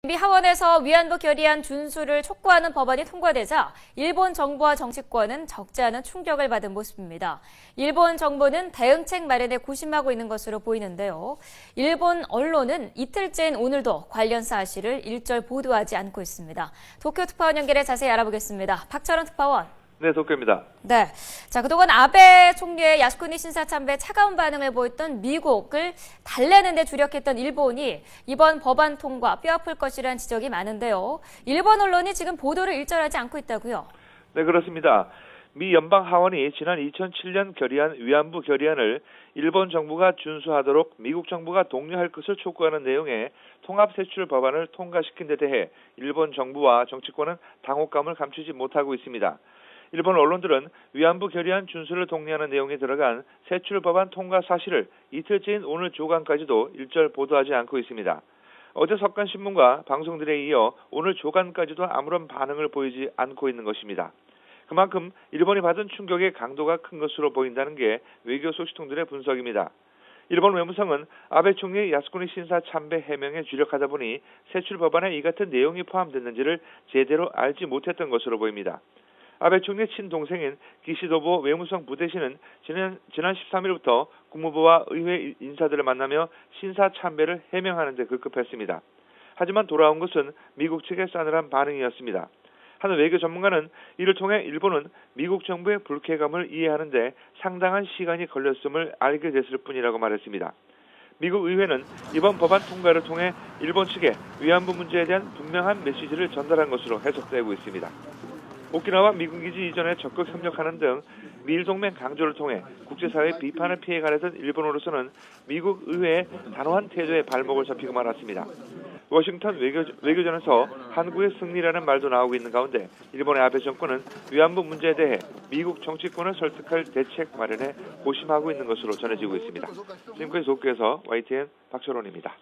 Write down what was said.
미 하원에서 위안부 결의안 준수를 촉구하는 법안이 통과되자 일본 정부와 정치권은 적지 않은 충격을 받은 모습입니다. 일본 정부는 대응책 마련에 고심하고 있는 것으로 보이는데요. 일본 언론은 이틀째인 오늘도 관련 사실을 일절 보도하지 않고 있습니다. 도쿄 특파원 연결해 자세히 알아보겠습니다. 박철원 특파원. 네, 도쿄입니다. 네. 자, 그동안 아베 총리의 야스쿠니 신사 참배에 차가운 반응을 보였던 미국을 달래는 데 주력했던 일본이 이번 법안 통과 뼈아플 것이라는 지적이 많은데요. 일본 언론이 지금 보도를 일절하지 않고 있다고요? 네, 그렇습니다. 미 연방 하원이 지난 2007년 결의안 위안부 결의안을 일본 정부가 준수하도록 미국 정부가 독려할 것을 촉구하는 내용의 통합 세출 법안을 통과시킨 데 대해 일본 정부와 정치권은 당혹감을 감추지 못하고 있습니다. 일본 언론들은 위안부 결의안 준수를 독려하는 내용이 들어간 세출 법안 통과 사실을 이틀째인 오늘 조간까지도 일절 보도하지 않고 있습니다. 어제 석간신문과 방송들에 이어 오늘 조간까지도 아무런 반응을 보이지 않고 있는 것입니다. 그만큼 일본이 받은 충격의 강도가 큰 것으로 보인다는 게 외교 소식통들의 분석입니다. 일본 외무성은 아베 총리의 야스쿠니 신사 참배 해명에 주력하다 보니 세출 법안에 이 같은 내용이 포함됐는지를 제대로 알지 못했던 것으로 보입니다. 아베 총리의 친동생인 기시도부 외무성 부대신은 지난 13일부터 국무부와 의회 인사들을 만나며 신사 참배를 해명하는 데 급급했습니다. 하지만 돌아온 것은 미국 측의 싸늘한 반응이었습니다. 한 외교 전문가는 이를 통해 일본은 미국 정부의 불쾌감을 이해하는 데 상당한 시간이 걸렸음을 알게 됐을 뿐이라고 말했습니다. 미국 의회는 이번 법안 통과를 통해 일본 측에 위안부 문제에 대한 분명한 메시지를 전달한 것으로 해석되고 있습니다. 오키나와 미군 기지 이전에 적극 협력하는 등 미일 동맹 강조를 통해 국제사회의 비판을 피해가려던 일본으로서는 미국 의회의 단호한 태도에 발목을 잡히고 말았습니다. 워싱턴 외교전에서 한국의 승리라는 말도 나오고 있는 가운데 일본의 아베 정권은 위안부 문제에 대해 미국 정치권을 설득할 대책 마련에 고심하고 있는 것으로 전해지고 있습니다. 지금까지 도쿄에서 YTN 박철원입니다.